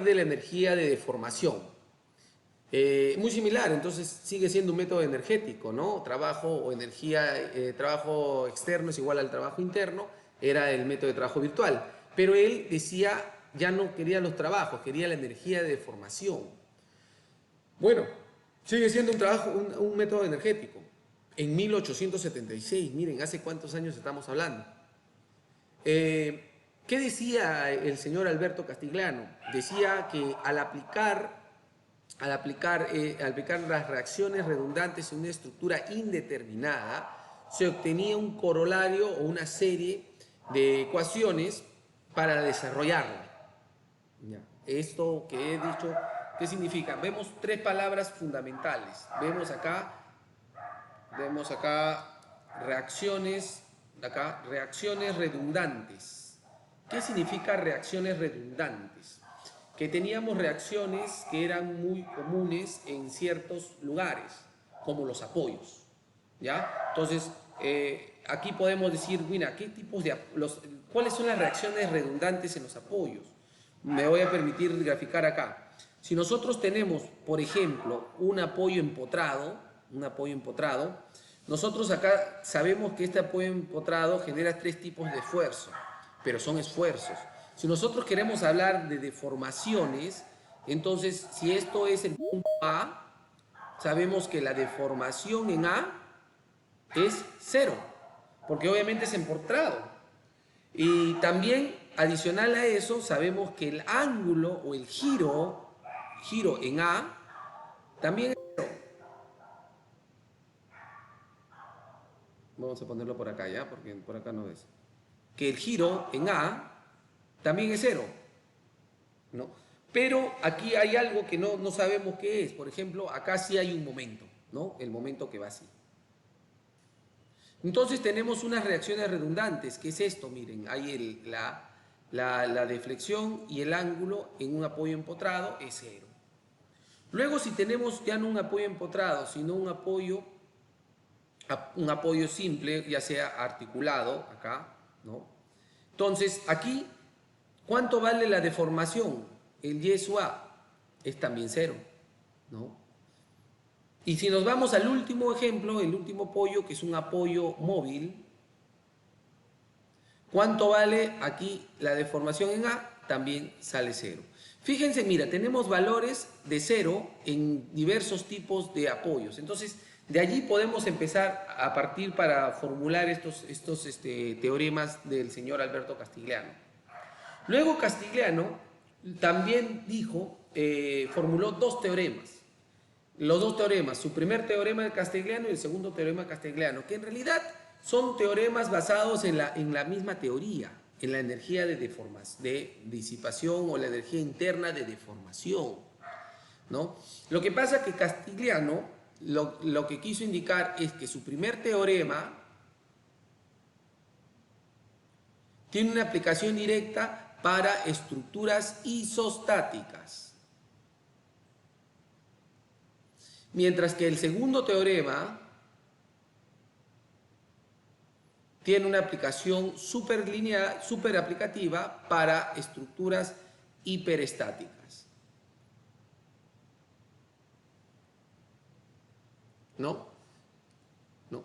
de la energía de deformación. Muy similar, entonces sigue siendo un método energético, ¿no? Trabajo o energía, trabajo externo es igual al trabajo interno, era el método de trabajo virtual. Pero él decía, ya no quería los trabajos, quería la energía de deformación. Bueno, sigue siendo un trabajo, un método energético. En 1876, miren, ¿hace cuántos años estamos hablando? ¿Qué decía el señor Alberto Castigliano? Decía que al aplicar las reacciones redundantes en una estructura indeterminada, se obtenía un corolario o una serie de ecuaciones para desarrollarla. Ya. Esto que he dicho, ¿qué significa? Vemos tres palabras fundamentales. Vemos acá reacciones redundantes. ¿Qué significa reacciones redundantes? Que teníamos reacciones que eran muy comunes en ciertos lugares, como los apoyos, ¿ya? Entonces, aquí podemos decir, mira, ¿cuáles son las reacciones redundantes en los apoyos? Me voy a permitir graficar acá. Si nosotros tenemos, por ejemplo, un apoyo empotrado, nosotros acá sabemos que este apoyo empotrado genera tres tipos de esfuerzo, pero son esfuerzos. Si nosotros queremos hablar de deformaciones, entonces si esto es el punto A, sabemos que la deformación en A es cero, porque obviamente es empotrado. Y también, adicional a eso, sabemos que el ángulo o el giro en A también es cero. Vamos a ponerlo por acá ya, porque por acá no es. Que el giro en A también es cero, ¿no? Pero aquí hay algo que no sabemos qué es. Por ejemplo, acá sí hay un momento, ¿no? El momento que va así. Entonces tenemos unas reacciones redundantes. ¿Qué es esto? Miren, hay la deflexión y el ángulo en un apoyo empotrado es cero. Luego, si tenemos ya no un apoyo empotrado, sino un apoyo simple, ya sea articulado, acá, ¿no? Entonces, aquí, ¿cuánto vale la deformación? El Y sub A es también cero, ¿no? Y si nos vamos al último ejemplo, el último apoyo, que es un apoyo móvil, ¿cuánto vale aquí la deformación en A? También sale cero. Fíjense, mira, tenemos valores de cero en diversos tipos de apoyos. Entonces, de allí podemos empezar a partir para formular estos teoremas del señor Alberto Castigliano. Luego Castigliano también formuló dos teoremas. Los dos teoremas, su primer teorema de Castigliano y el segundo teorema de Castigliano, que en realidad son teoremas basados en la misma teoría, en la energía de disipación o la energía interna de deformación, ¿no? Lo que pasa es que Castigliano lo que quiso indicar es que su primer teorema tiene una aplicación directa para estructuras isostáticas. Mientras que el segundo teorema tiene una aplicación súper aplicativa para estructuras hiperestáticas. ¿No? ¿No?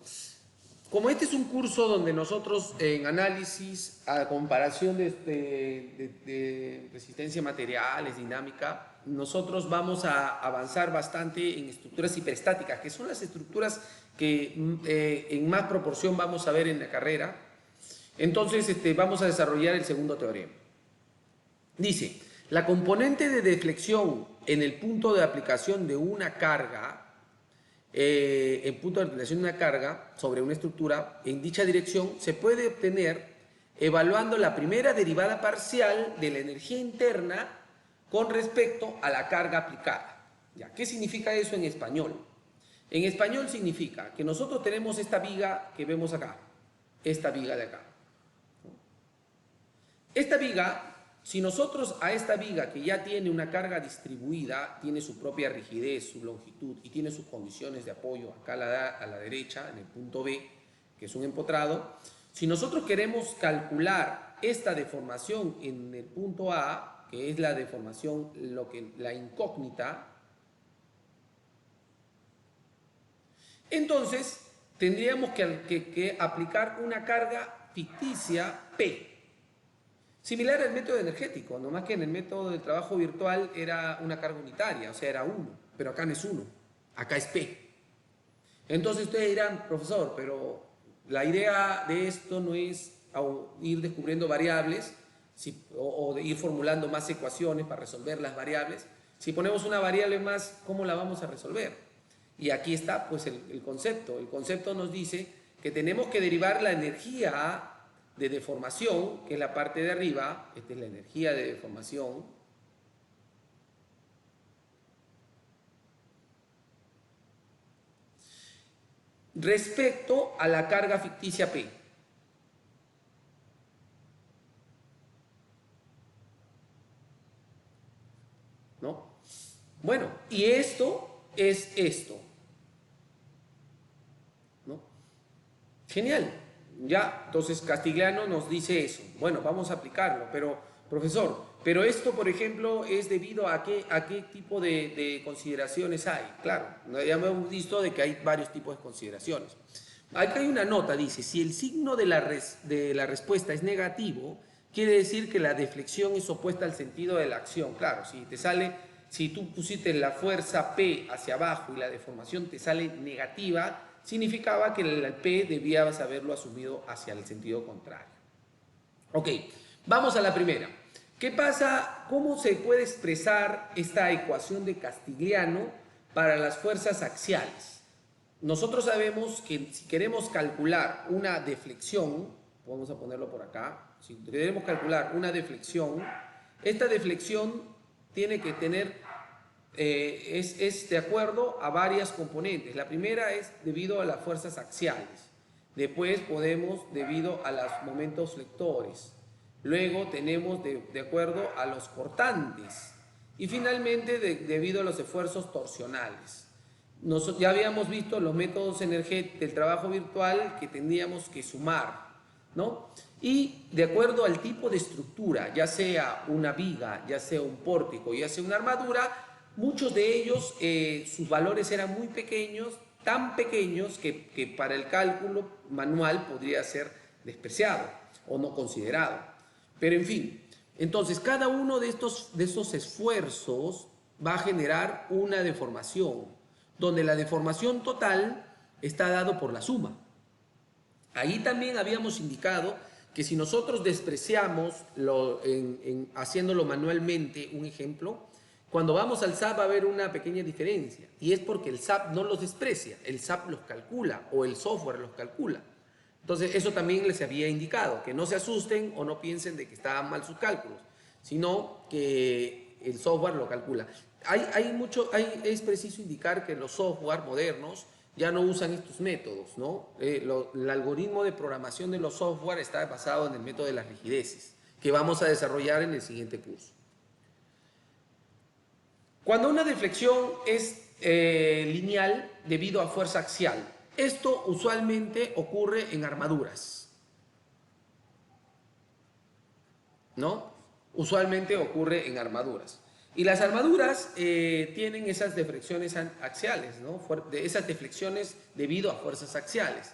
Como este es un curso donde nosotros en análisis, a comparación de resistencia a materiales, dinámica, nosotros vamos a avanzar bastante en estructuras hiperestáticas, que son las estructuras que en más proporción vamos a ver en la carrera. Entonces vamos a desarrollar el segundo teorema. Dice, la componente de deflexión en el punto de aplicación de una carga, en punto de aplicación de una carga sobre una estructura en dicha dirección se puede obtener evaluando la primera derivada parcial de la energía interna con respecto a la carga aplicada. ¿Ya? ¿Qué significa eso en español? En español significa que nosotros tenemos esta viga que vemos acá, esta viga de acá. Esta viga, si nosotros a esta viga que ya tiene una carga distribuida, tiene su propia rigidez, su longitud y tiene sus condiciones de apoyo acá a la derecha, en el punto B, que es un empotrado, si nosotros queremos calcular esta deformación en el punto A, que es la deformación, la incógnita, entonces tendríamos que aplicar una carga ficticia P. Similar al método energético, nomás que en el método del trabajo virtual era una carga unitaria, o sea, era 1, pero acá no es 1, acá es P. Entonces ustedes dirán, profesor, pero la idea de esto no es ir descubriendo variables o de ir formulando más ecuaciones para resolver las variables. Si ponemos una variable más, ¿cómo la vamos a resolver? Y aquí está pues el concepto. El concepto nos dice que tenemos que derivar la energía de deformación, que es la parte de arriba, esta es la energía de deformación, respecto a la carga ficticia P. ¿No? Bueno, y esto es esto. ¿No? Genial. Ya, entonces Castigliano nos dice eso. Bueno, vamos a aplicarlo, pero, profesor, pero esto, por ejemplo, es debido a qué tipo de consideraciones hay. Claro, ya hemos visto de que hay varios tipos de consideraciones. Acá hay una nota, dice, si el signo de la respuesta es negativo, quiere decir que la deflexión es opuesta al sentido de la acción. Claro, si tú pusiste la fuerza P hacia abajo y la deformación te sale negativa, significaba que el P debías haberlo asumido hacia el sentido contrario. Ok, vamos a la primera. ¿Qué pasa? ¿Cómo se puede expresar esta ecuación de Castigliano para las fuerzas axiales? Nosotros sabemos que si queremos calcular una deflexión, vamos a ponerlo por acá, si queremos calcular una deflexión, esta deflexión tiene que tener es de acuerdo a varias componentes. La primera es debido a las fuerzas axiales. Después podemos debido a los momentos flectores. Luego tenemos de acuerdo a los cortantes. Y finalmente debido a los esfuerzos torsionales. Ya habíamos visto los métodos del trabajo virtual que tendríamos que sumar, ¿no? Y de acuerdo al tipo de estructura, ya sea una viga, ya sea un pórtico, ya sea una armadura, muchos de ellos, sus valores eran muy pequeños, tan pequeños que para el cálculo manual podría ser despreciado o no considerado. Pero en fin, entonces cada uno de estos esfuerzos va a generar una deformación, donde la deformación total está dado por la suma. Ahí también habíamos indicado que si nosotros despreciamos haciéndolo manualmente, un ejemplo, cuando vamos al SAP va a haber una pequeña diferencia, y es porque el SAP no los desprecia, el SAP los calcula o el software los calcula. Entonces eso también les había indicado, que no se asusten o no piensen de que estaban mal sus cálculos, sino que el software lo calcula. Es preciso indicar que los software modernos ya no usan estos métodos, ¿no? El algoritmo de programación de los software está basado en el método de las rigideces, que vamos a desarrollar en el siguiente curso. Cuando una deflexión es lineal debido a fuerza axial, esto usualmente ocurre en armaduras, ¿no? Usualmente ocurre en armaduras. Y las armaduras tienen esas deflexiones axiales, ¿no? Esas deflexiones debido a fuerzas axiales,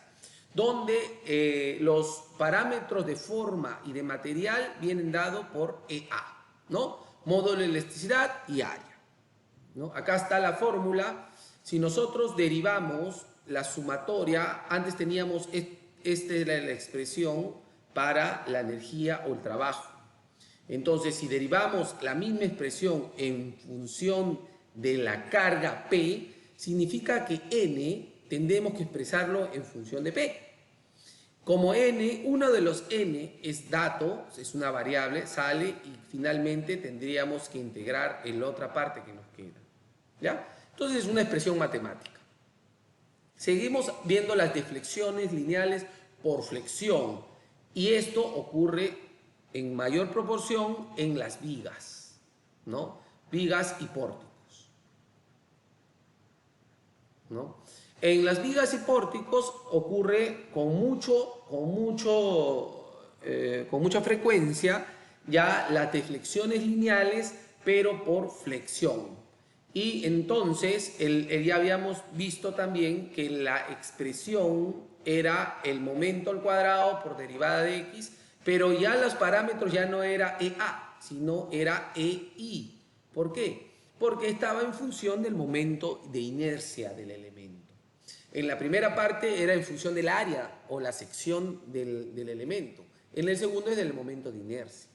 donde los parámetros de forma y de material vienen dados por EA, ¿no? Módulo de elasticidad y área, ¿no? Acá está la fórmula. Si nosotros derivamos la sumatoria, antes teníamos esta era la expresión para la energía o el trabajo. Entonces, si derivamos la misma expresión en función de la carga P, significa que N tendremos que expresarlo en función de P. Como N, uno de los N es dato, es una variable, sale y finalmente tendríamos que integrar en la otra parte que nos queda, ¿ya? Entonces es una expresión matemática. Seguimos viendo las deflexiones lineales por flexión y esto ocurre en mayor proporción en las vigas, ¿no? Vigas y pórticos, ¿no? En las vigas y pórticos ocurre con mucha frecuencia ya las deflexiones lineales, pero por flexión. Y entonces ya habíamos visto también que la expresión era el momento al cuadrado por derivada de x, pero ya los parámetros ya no era EA, sino era EI. ¿Por qué? Porque estaba en función del momento de inercia del elemento. En la primera parte era en función del área o la sección del elemento. En el segundo es del momento de inercia,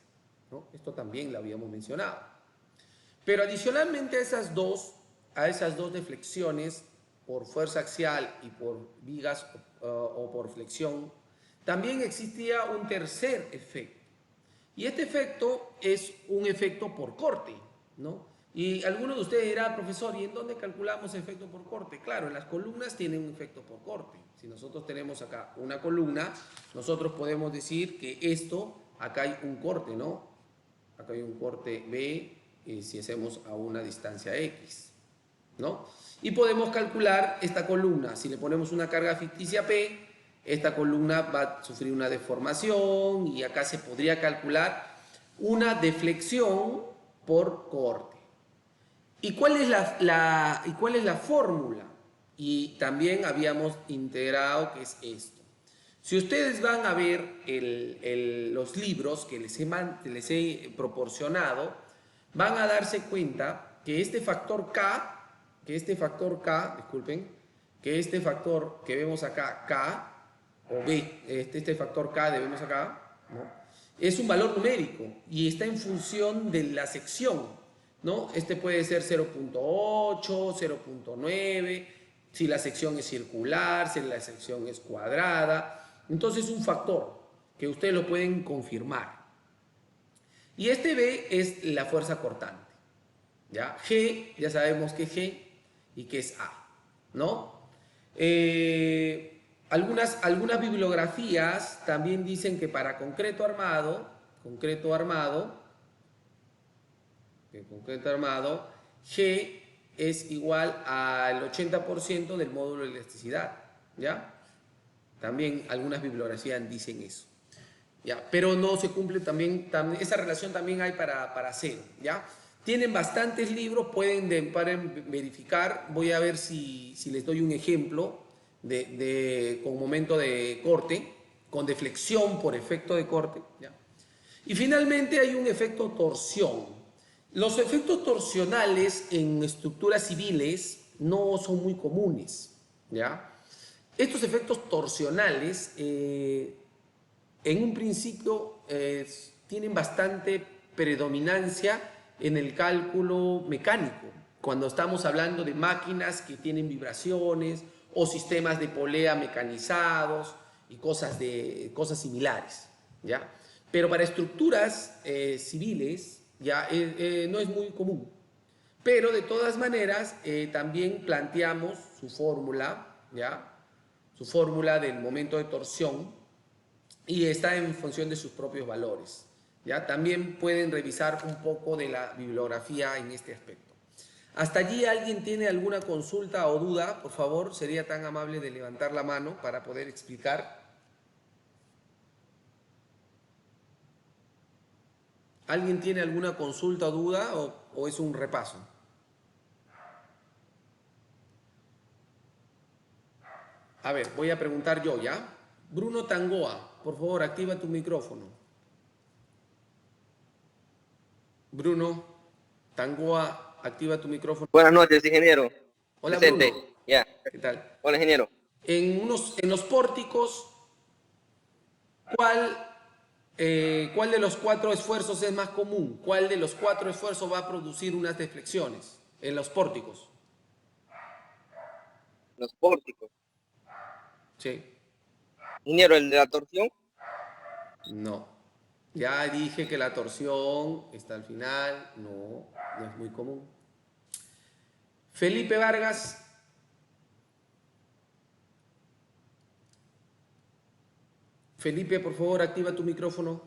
¿no? Esto también lo habíamos mencionado. Pero adicionalmente a esas dos deflexiones por fuerza axial y por vigas o por flexión, también existía un tercer efecto. Y este efecto es un efecto por corte, ¿no? Y algunos de ustedes dirán, profesor, ¿y en dónde calculamos efecto por corte? Claro, en las columnas tienen un efecto por corte. Si nosotros tenemos acá una columna, nosotros podemos decir que esto, acá hay un corte, ¿no? Acá hay un corte B, si hacemos a una distancia X, ¿no? Y podemos calcular esta columna. Si le ponemos una carga ficticia P, esta columna va a sufrir una deformación y acá se podría calcular una deflexión por corte. ¿Y cuál es la fórmula? Y también habíamos integrado que es esto. Si ustedes van a ver los libros que les he proporcionado, van a darse cuenta que este factor disculpen, que este factor que vemos acá, K, o B, este factor K que vemos acá, ¿no? Es un valor numérico y está en función de la sección, ¿no? Este puede ser 0.8, 0.9, si la sección es circular, si la sección es cuadrada. Entonces es un factor que ustedes lo pueden confirmar. Y este B es la fuerza cortante, ¿ya? G, ya sabemos que es G y que es A, ¿no? Algunas bibliografías también dicen que para concreto armado, G es igual al 80% del módulo de elasticidad, ¿ya? También algunas bibliografías dicen eso, ¿ya? Pero no se cumple también esa relación también hay para cero, ¿ya? Tienen bastantes libros, pueden verificar. Voy a ver si les doy un ejemplo con momento de corte, con deflexión por efecto de corte, ¿ya? Y finalmente hay un efecto torsión. Los efectos torsionales en estructuras civiles no son muy comunes, ¿ya? Estos efectos torsionales, en un principio, tienen bastante predominancia en el cálculo mecánico, cuando estamos hablando de máquinas que tienen vibraciones o sistemas de polea mecanizados y cosas similares, ¿ya? Pero para estructuras civiles ya no es muy común. Pero de todas maneras también planteamos su fórmula, ¿ya? Su fórmula del momento de torsión y está en función de sus propios valores, ¿ya? También pueden revisar un poco de la bibliografía en este aspecto. ¿Hasta allí alguien tiene alguna consulta o duda? Por favor, sería tan amable de levantar la mano para poder explicar. ¿Alguien tiene alguna consulta o duda o es un repaso? A ver, voy a preguntar yo, ¿ya? Bruno Tangoa, por favor, activa tu micrófono. Bruno Tangoa, activa tu micrófono. Buenas noches, ingeniero. Hola, Presente. Bruno. Ya. ¿Qué tal? Hola, ingeniero. En los pórticos, ¿cuál de los 4 esfuerzos es más común? ¿Cuál de los 4 esfuerzos va a producir unas deflexiones en los pórticos? Los pórticos. Sí. Ingeniero, ¿el de la torsión? No. Ya dije que la torsión está al final. No es muy común. Felipe Vargas. Felipe, por favor, activa tu micrófono.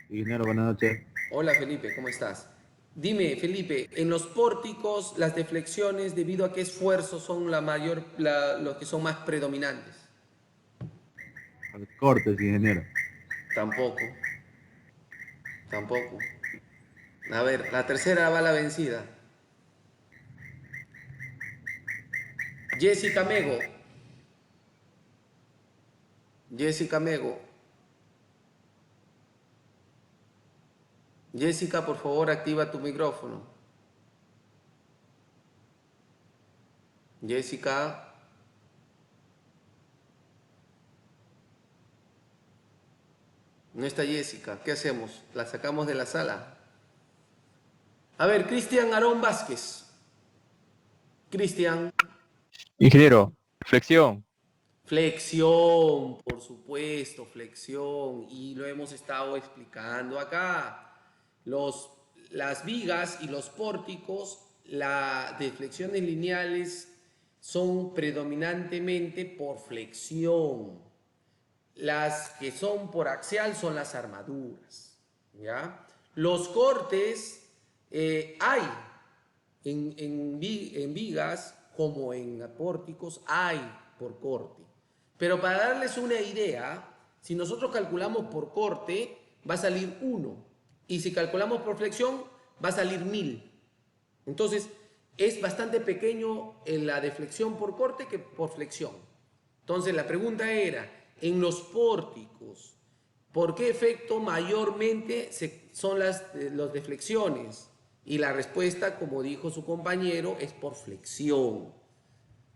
Ingeniero, buenas noches. Hola, Felipe, ¿cómo estás? Dime, Felipe, en los pórticos, las deflexiones, ¿debido a qué esfuerzos son los que son más predominantes? Cortes, ingeniero. Tampoco. Tampoco. A ver, la tercera va la vencida. Jessica Mego. Jessica Mego. Jessica, por favor, activa tu micrófono. Jessica. No está Jessica. ¿Qué hacemos? ¿La sacamos de la sala? A ver, Cristian Aarón Vázquez. Cristian. Ingeniero, flexión. Flexión, por supuesto, flexión. Y lo hemos estado explicando acá. Las vigas y los pórticos, de flexiones lineales, son predominantemente por flexión. Las que son por axial son las armaduras, ¿ya? Los cortes hay en vigas como en pórticos, hay por corte. Pero para darles una idea, si nosotros calculamos por corte, va a salir 1. Y si calculamos por flexión, va a salir 1000. Entonces, es bastante pequeño la deflexión por corte que por flexión. Entonces, la pregunta era, en los pórticos, ¿por qué efecto mayormente son las deflexiones? Y la respuesta, como dijo su compañero, es por flexión.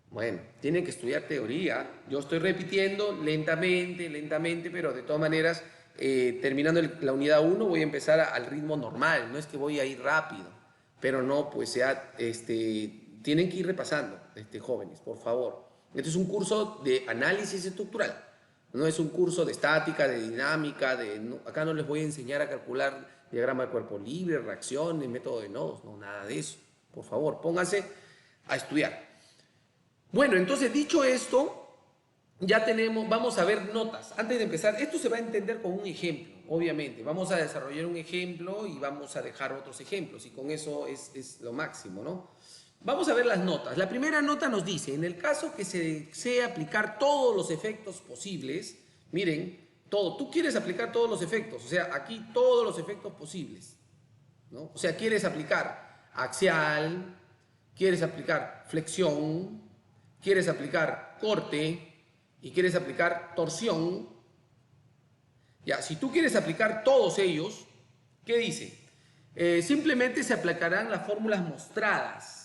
Bueno, tienen que estudiar teoría. Yo estoy repitiendo lentamente, pero de todas maneras, terminando la unidad 1, voy a empezar al ritmo normal. No es que voy a ir rápido, pero no, pues tienen que ir repasando, jóvenes, por favor. Este es un curso de análisis estructural. No es un curso de estática, de dinámica, acá no les voy a enseñar a calcular diagrama de cuerpo libre, reacciones, método de nodos, no, nada de eso. Por favor, pónganse a estudiar. Bueno, entonces dicho esto, ya vamos a ver notas. Antes de empezar, esto se va a entender con un ejemplo, obviamente. Vamos a desarrollar un ejemplo y vamos a dejar otros ejemplos y con eso es lo máximo, ¿no? Vamos a ver las notas. La primera nota nos dice, en el caso que se desee aplicar todos los efectos posibles, miren, tú quieres aplicar todos los efectos, o sea, aquí todos los efectos posibles, ¿no? O sea, quieres aplicar axial, quieres aplicar flexión, quieres aplicar corte y quieres aplicar torsión. Ya, si tú quieres aplicar todos ellos, ¿qué dice? Simplemente se aplicarán las fórmulas mostradas,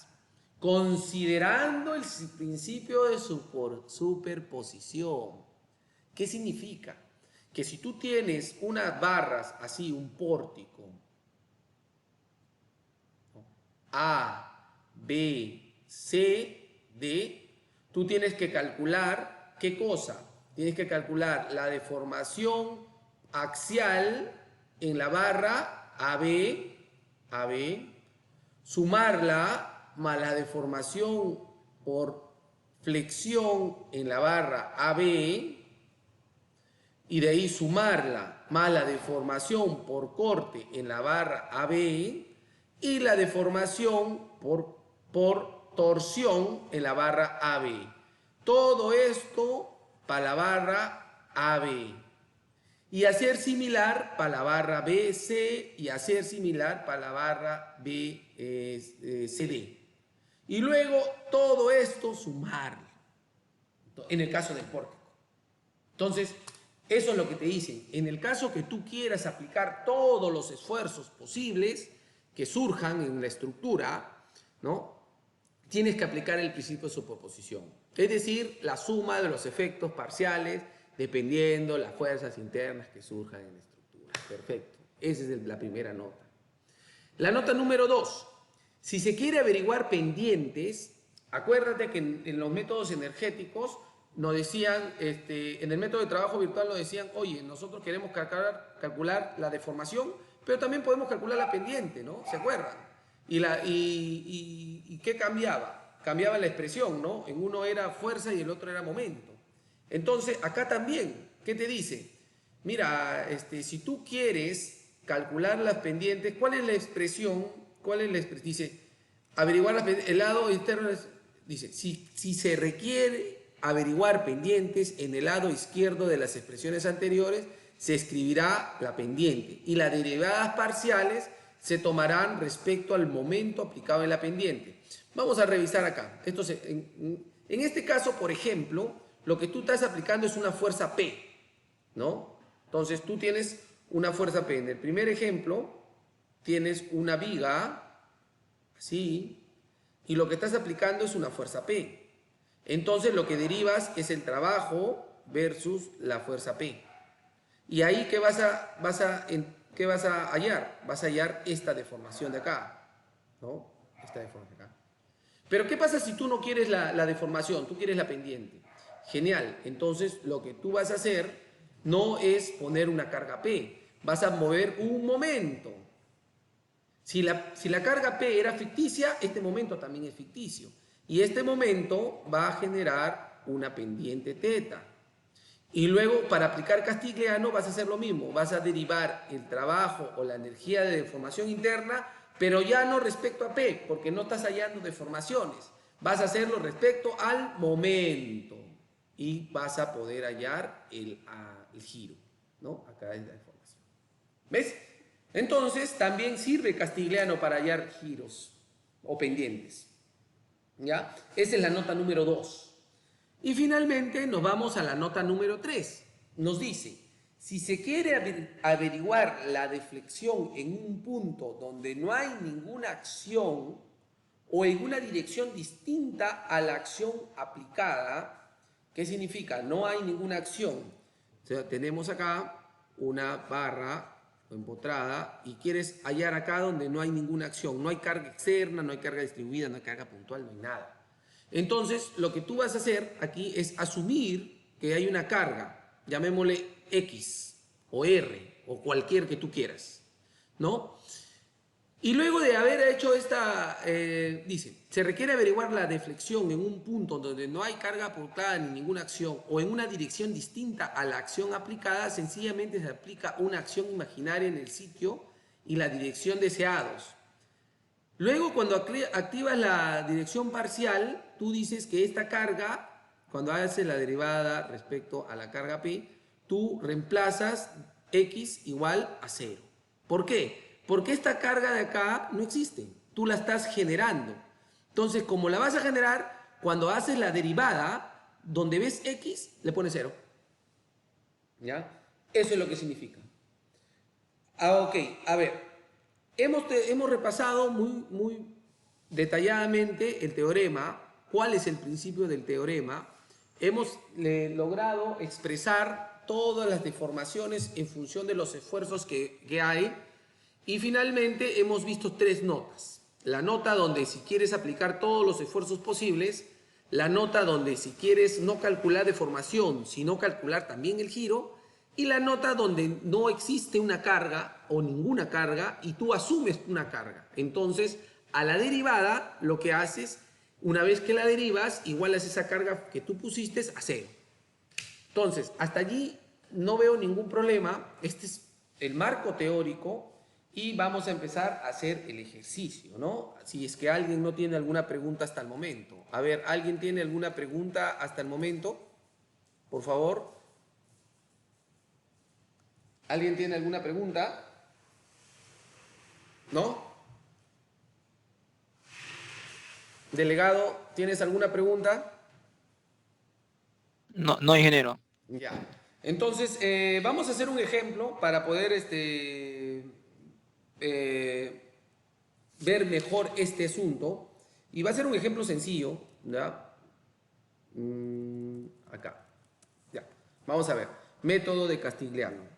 considerando el principio de superposición. ¿Qué significa? Que si tú tienes unas barras así, un pórtico, A, B, C, D, tú tienes que calcular, ¿qué cosa? Tienes que calcular la deformación axial en la barra AB, sumarla más la deformación por flexión en la barra AB, y de ahí sumarla más la deformación por corte en la barra AB y la deformación por torsión en la barra AB. Todo esto para la barra AB. Y hacer similar para la barra BC y hacer similar para la barra BCD. Y luego todo esto sumarlo, en el caso del pórtico. Entonces, eso es lo que te dicen. En el caso que tú quieras aplicar todos los esfuerzos posibles que surjan en la estructura, ¿no? Tienes que aplicar el principio de superposición. Es decir, la suma de los efectos parciales dependiendo las fuerzas internas que surjan en la estructura. Perfecto. Esa es la primera nota. La nota número 2. Si se quiere averiguar pendientes, acuérdate que en los métodos energéticos nos decían, en el método de trabajo virtual nos decían, oye, nosotros queremos calcular la deformación, pero también podemos calcular la pendiente, ¿no? ¿Se acuerdan? ¿Y qué cambiaba? Cambiaba la expresión, ¿no? En uno era fuerza y el otro era momento. Entonces, acá también, ¿qué te dice? Mira, si tú quieres calcular las pendientes, ¿cuál es la expresión? Dice, averiguar el lado interno, dice, si se requiere averiguar pendientes en el lado izquierdo de las expresiones anteriores, se escribirá la pendiente y las derivadas parciales se tomarán respecto al momento aplicado en la pendiente. Vamos a revisar acá. En este caso, por ejemplo, lo que tú estás aplicando es una fuerza P, ¿no? Entonces tú tienes una fuerza P. En el primer ejemplo, tienes una viga, así, y lo que estás aplicando es una fuerza P. Entonces lo que derivas es el trabajo versus la fuerza P. Y ahí, ¿qué vas a hallar? Vas a hallar esta deformación de acá, ¿no? Esta deformación de acá. Pero ¿qué pasa si tú no quieres la deformación? Tú quieres la pendiente. Genial. Entonces lo que tú vas a hacer no es poner una carga P. Vas a mover un momento. Si la carga P era ficticia, este momento también es ficticio. Y este momento va a generar una pendiente teta. Y luego, para aplicar Castigliano, vas a hacer lo mismo. Vas a derivar el trabajo o la energía de deformación interna, pero ya no respecto a P, porque no estás hallando deformaciones. Vas a hacerlo respecto al momento. Y vas a poder hallar el giro, ¿no? Acá es la deformación. ¿Ves? Entonces, también sirve Castigliano para hallar giros o pendientes. ¿Ya? Esa es la nota número 2. Y finalmente nos vamos a la nota número 3. Nos dice, si se quiere averiguar la deflexión en un punto donde no hay ninguna acción o en una dirección distinta a la acción aplicada, ¿qué significa? No hay ninguna acción. O sea, tenemos acá una barra empotrada y quieres hallar acá donde no hay ninguna acción. No hay carga externa, no hay carga distribuida, no hay carga puntual, no hay nada. Entonces, lo que tú vas a hacer aquí es asumir que hay una carga, llamémosle X o R o cualquier que tú quieras, ¿no? Y luego de haber hecho dice, se requiere averiguar la deflexión en un punto donde no hay carga aportada ni ninguna acción o en una dirección distinta a la acción aplicada, sencillamente se aplica una acción imaginaria en el sitio y la dirección deseados. Luego, cuando activas la dirección parcial, tú dices que esta carga, cuando haces la derivada respecto a la carga P, tú reemplazas X igual a 0. ¿Por qué? Porque esta carga de acá no existe. Tú la estás generando. Entonces, como la vas a generar, cuando haces la derivada, donde ves X, le pones 0. ¿Ya? Eso es lo que significa. Ok, a ver. Hemos repasado muy detalladamente el teorema, cuál es el principio del teorema. Hemos logrado expresar todas las deformaciones en función de los esfuerzos que hay. Y finalmente hemos visto 3 notas. La nota donde si quieres aplicar todos los esfuerzos posibles, la nota donde si quieres no calcular deformación, sino calcular también el giro, y la nota donde no existe una carga o ninguna carga y tú asumes una carga. Entonces, a la derivada, lo que haces, una vez que la derivas, igualas esa carga que tú pusiste a 0. Entonces, hasta allí no veo ningún problema. Este es el marco teórico y vamos a empezar a hacer el ejercicio, ¿no? Si es que alguien no tiene alguna pregunta hasta el momento. A ver, ¿alguien tiene alguna pregunta hasta el momento? Por favor. ¿Alguien tiene alguna pregunta? ¿No? Delegado, ¿tienes alguna pregunta? No, no, ingeniero. Ya. Entonces, vamos a hacer un ejemplo para poder ver mejor este asunto. Y va a ser un ejemplo sencillo, ¿ya? Acá. Ya. Vamos a ver. Método de Castigliano.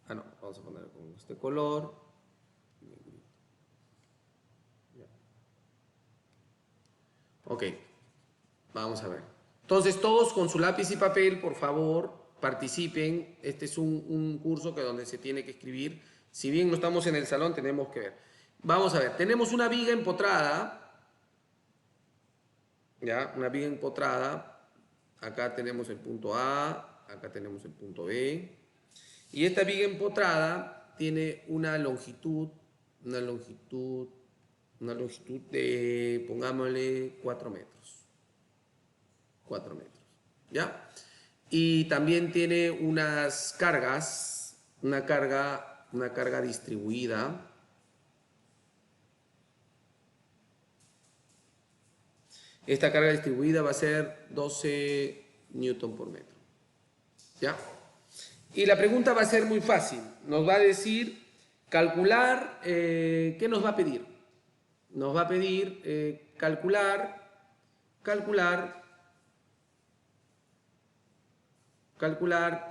Ah, no. Vamos a poner con este color. Ya. Ok. Vamos a ver. Entonces, todos con su lápiz y papel, por favor, participen. Este es un curso donde se tiene que escribir. Si bien no estamos en el salón, tenemos que ver. Vamos a ver. Tenemos una viga empotrada. ¿Ya? Una viga empotrada. Acá tenemos el punto A. Acá tenemos el punto B. Y esta viga empotrada tiene una longitud de, pongámosle, 4 metros. 4 metros. ¿Ya? y también tiene unas cargas, una carga distribuida. Esta carga distribuida va a ser 12 newton por metro. ¿Ya? Y la pregunta va a ser muy fácil. Nos va a decir calcular, ¿qué nos va a pedir? Nos va a pedir calcular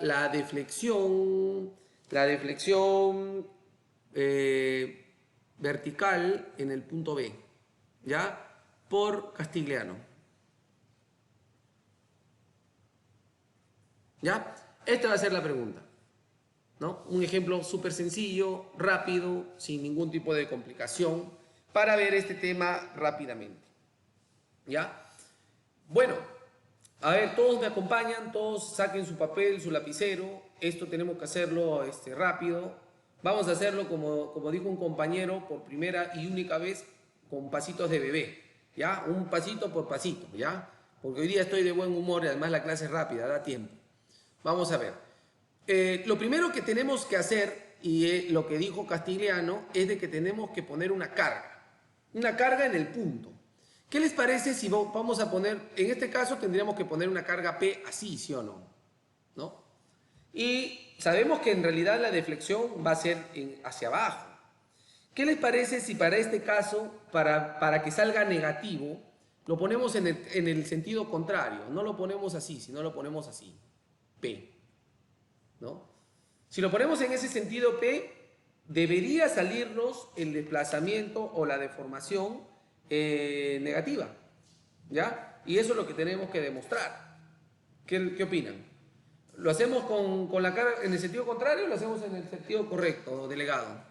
la deflexión vertical en el punto B, ¿ya? Por Castigliano. ¿Ya? Esta va a ser la pregunta, ¿no? Un ejemplo súper sencillo, rápido, sin ningún tipo de complicación, para ver este tema rápidamente. ¿Ya? Bueno, a ver, todos me acompañan, todos saquen su papel, su lapicero. Esto tenemos que hacerlo rápido. Vamos a hacerlo, como dijo un compañero, por primera y única vez, con pasitos de bebé. ¿Ya? Un pasito por pasito, ¿ya? Porque hoy día estoy de buen humor y además la clase es rápida, da tiempo. Vamos a ver. Lo primero que tenemos que hacer, y lo que dijo Castigliano, es de que tenemos que poner una carga en el punto. ¿Qué les parece si vamos a poner, en este caso tendríamos que poner una carga P así, ¿sí o no? ¿No? Y sabemos que en realidad la deflexión va a ser hacia abajo. ¿Qué les parece si para este caso, para que salga negativo, lo ponemos en el sentido contrario? No lo ponemos así, sino lo ponemos así. P. ¿No? Si lo ponemos en ese sentido P, debería salirnos el desplazamiento o la deformación negativa. ¿Ya? Y eso es lo que tenemos que demostrar. ¿Qué opinan? ¿Lo hacemos con la carga en el sentido contrario o lo hacemos en el sentido correcto, delegado?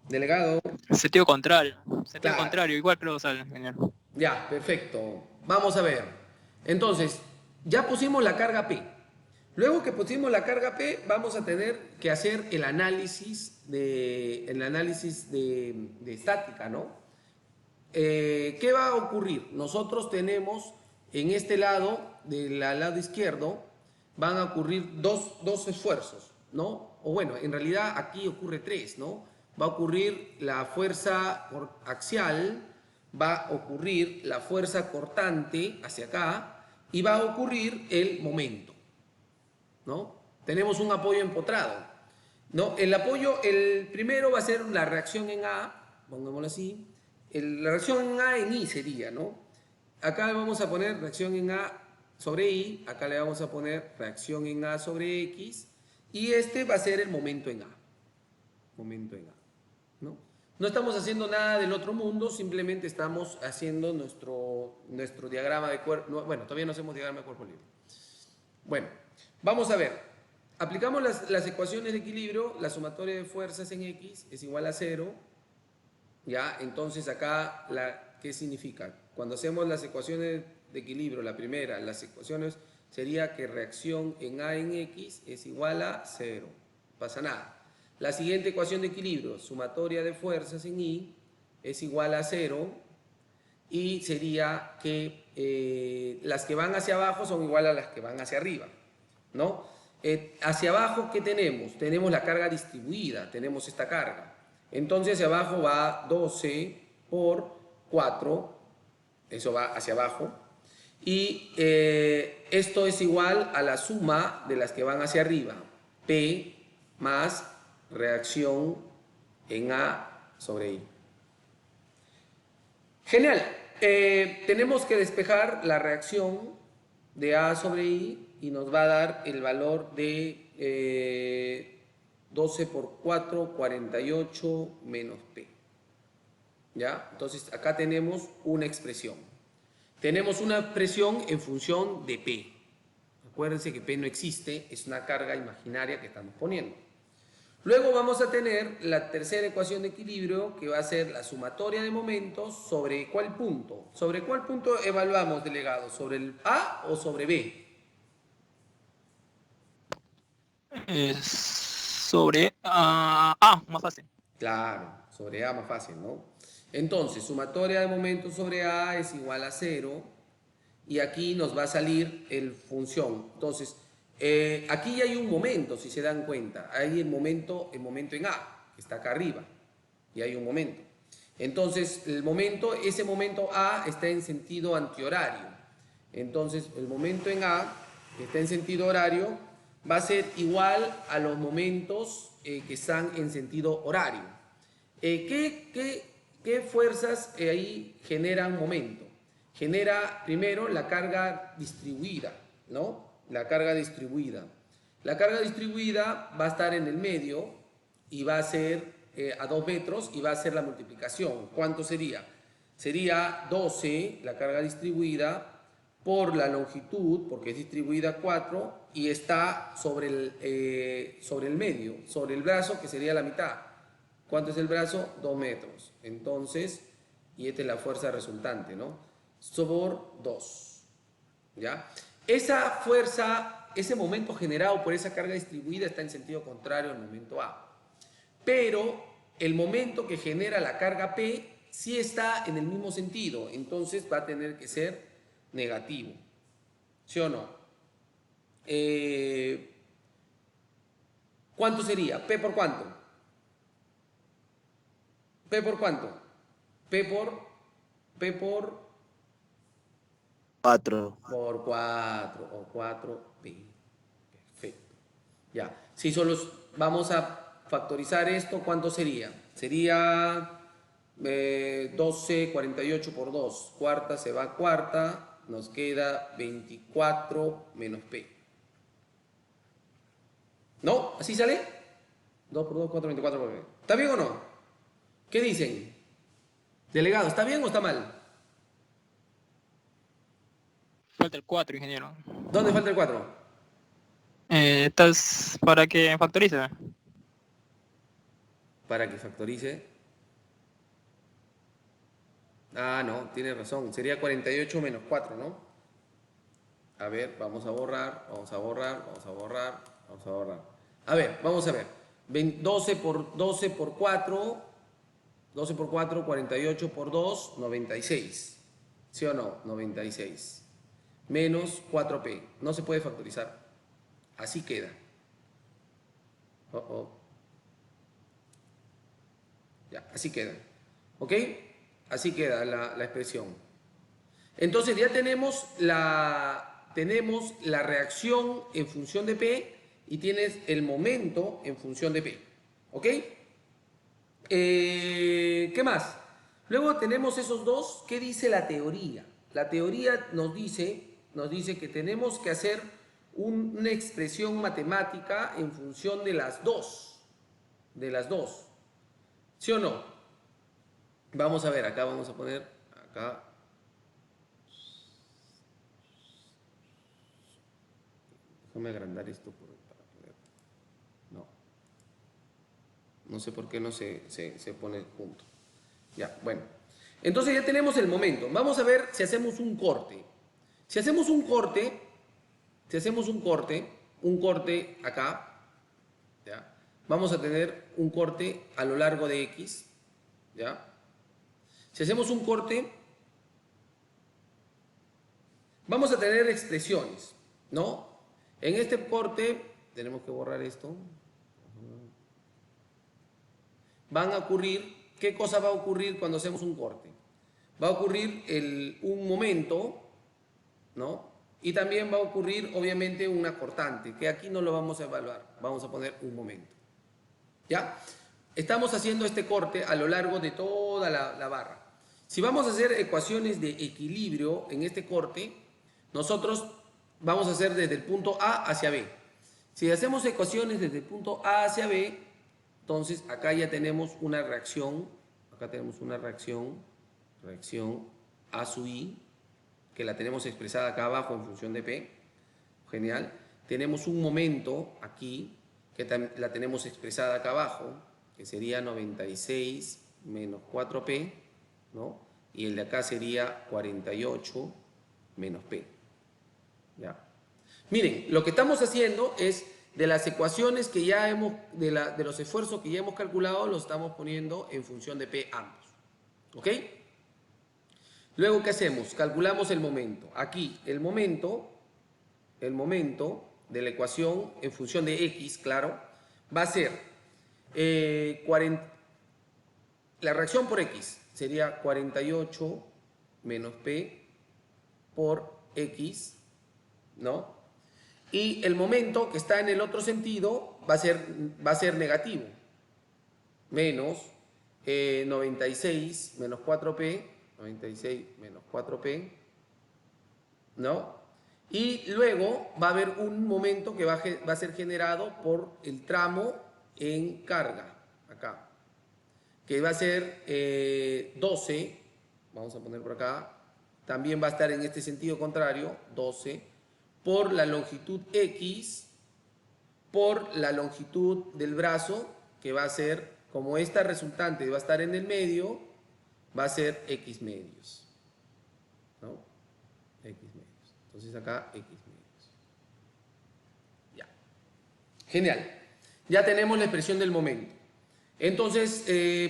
Delegado. Sentido contrario. Sentido Claro. contrario, igual creo que sale, ingeniero. Ya, perfecto. Vamos a ver. Entonces, ya pusimos la carga P. Luego que pusimos la carga P, vamos a tener que hacer el análisis de estática, ¿no? ¿Qué va a ocurrir? Nosotros tenemos en este lado, del lado izquierdo, van a ocurrir dos esfuerzos, ¿no? O bueno, en realidad aquí ocurre tres, ¿no? Va a ocurrir la fuerza axial, va a ocurrir la fuerza cortante hacia acá y va a ocurrir el momento, ¿no? Tenemos un apoyo empotrado, ¿no? El primero va a ser la reacción en A, pongámoslo así. La reacción en A en I sería, ¿no? Acá le vamos a poner reacción en A sobre I, acá le vamos a poner reacción en A sobre X, y este va a ser el momento en A. Momento en A, ¿no? No estamos haciendo nada del otro mundo, simplemente estamos haciendo nuestro diagrama de cuerpo. Bueno, todavía no hacemos diagrama de cuerpo libre. Bueno, vamos a ver. Aplicamos las ecuaciones de equilibrio. La sumatoria de fuerzas en X es igual a 0. ¿Ya? Entonces acá, ¿qué significa? Cuando hacemos las ecuaciones de equilibrio, la primera, las ecuaciones sería que reacción en A en X es igual a 0. No pasa nada. La siguiente ecuación de equilibrio, sumatoria de fuerzas en I, es igual a 0 y sería que las que van hacia abajo son igual a las que van hacia arriba, ¿no? Hacia abajo, ¿qué tenemos? Tenemos la carga distribuida, tenemos esta carga. Entonces hacia abajo va 12 por 4, eso va hacia abajo, y esto es igual a la suma de las que van hacia arriba, P más reacción en A sobre I. Genial. Tenemos que despejar la reacción de A sobre I y nos va a dar el valor de 12 por 4, 48 menos P. ¿Ya? Entonces acá tenemos una expresión. Tenemos una expresión en función de P. Acuérdense que P no existe, es una carga imaginaria que estamos poniendo. Luego vamos a tener la tercera ecuación de equilibrio, que va a ser la sumatoria de momentos. ¿Sobre cuál punto? ¿Sobre cuál punto evaluamos, delegado? ¿Sobre el A o sobre B? Sobre más fácil. Claro, sobre A más fácil, ¿no? Entonces, sumatoria de momentos sobre A es igual a 0. y aquí nos va a salir el función. Entonces, aquí hay un momento, si se dan cuenta. Hay el momento en A, que está acá arriba, y hay un momento. Entonces, ese momento A está en sentido antihorario. Entonces, el momento en A, que está en sentido horario, va a ser igual a los momentos que están en sentido horario. ¿Qué fuerzas ahí generan momento? Genera primero la carga distribuida, ¿no? La carga distribuida. La carga distribuida va a estar en el medio y va a ser a 2 metros y va a ser la multiplicación. ¿Cuánto sería? Sería 12 la carga distribuida por la longitud, porque es distribuida 4 y está sobre el medio, sobre el brazo, que sería la mitad. ¿Cuánto es el brazo? 2 metros. Entonces, y esta es la fuerza resultante, ¿no? Por 2. ¿Ya? Esa fuerza, ese momento generado por esa carga distribuida está en sentido contrario al momento A. Pero el momento que genera la carga P sí está en el mismo sentido. Entonces va a tener que ser negativo. ¿Sí o no? ¿Cuánto sería? ¿P por cuánto? ¿P por cuánto? P por 4. por 4 o 4P. Perfecto. Ya. Si solo vamos a factorizar esto, ¿cuánto sería? Sería 12, 48 por 2. Cuarta se va a cuarta. Nos queda 24 menos P. ¿No? ¿Así sale? 2 por 2, 4, 24 por P. ¿Está bien o no? ¿Qué dicen? Delegado, ¿está bien o está mal? Falta el 4, ingeniero. ¿Dónde falta el 4? ¿Estás para que factorice? Para que factorice. Ah, no, tiene razón. Sería 48 menos 4, ¿no? A ver, vamos a borrar, vamos a borrar, vamos a borrar, vamos a borrar. A ver, vamos a ver. 12 por 4, 12 por 4, 48 por 2, 96. ¿Sí o no? 96. Menos 4P. No se puede factorizar. Así queda. Ya, así queda. ¿Ok? Así queda la expresión. Entonces ya tenemos la reacción en función de P y tienes el momento en función de P. ¿Ok? ¿Qué más? Luego tenemos esos dos. ¿Qué dice la teoría? La teoría nos dice que tenemos que hacer una expresión matemática en función de las dos. De las dos. ¿Sí o no? Vamos a ver, acá vamos a poner, acá. Déjame agrandar esto para poder. No. No sé por qué no se pone junto. Ya, bueno. Entonces ya tenemos el momento. Vamos a ver si hacemos un corte. Si hacemos un corte acá, ¿ya? Vamos a tener un corte a lo largo de X, ¿ya? Si hacemos un corte, vamos a tener expresiones, ¿no? En este corte, tenemos que borrar esto. Van a ocurrir, ¿qué cosa va a ocurrir cuando hacemos un corte? Va a ocurrir un momento, ¿no? Y también va a ocurrir, obviamente, una cortante, que aquí no lo vamos a evaluar. Vamos a poner un momento. ¿Ya? Estamos haciendo este corte a lo largo de toda la barra. Si vamos a hacer ecuaciones de equilibrio en este corte, nosotros vamos a hacer desde el punto A hacia B. Si hacemos ecuaciones desde el punto A hacia B, entonces acá ya tenemos una reacción, reacción A sub I, que la tenemos expresada acá abajo en función de P. Genial. Tenemos un momento aquí, que la tenemos expresada acá abajo, que sería 96 menos 4P, ¿no? Y el de acá sería 48 menos P. ¿Ya? Miren, lo que estamos haciendo es, de las ecuaciones que ya hemos, de los esfuerzos que ya hemos calculado, los estamos poniendo en función de P ambos. ¿Ok? Luego, ¿qué hacemos? Calculamos el momento. Aquí, el momento de la ecuación en función de x, claro, va a ser 40, la reacción por x sería 48 menos p por x, ¿no? Y el momento que está en el otro sentido va a ser negativo, menos 96 menos 4p, 96 menos 4p, ¿no? Y luego va a haber un momento que va a ser generado por el tramo en carga, acá, que va a ser 12, vamos a poner por acá, también va a estar en este sentido contrario, 12, por la longitud x, por la longitud del brazo, que va a ser, como esta resultante va a estar en el medio, va a ser x medios, ¿no? X medios. Entonces acá x medios. Ya. Genial. Ya tenemos la expresión del momento. Entonces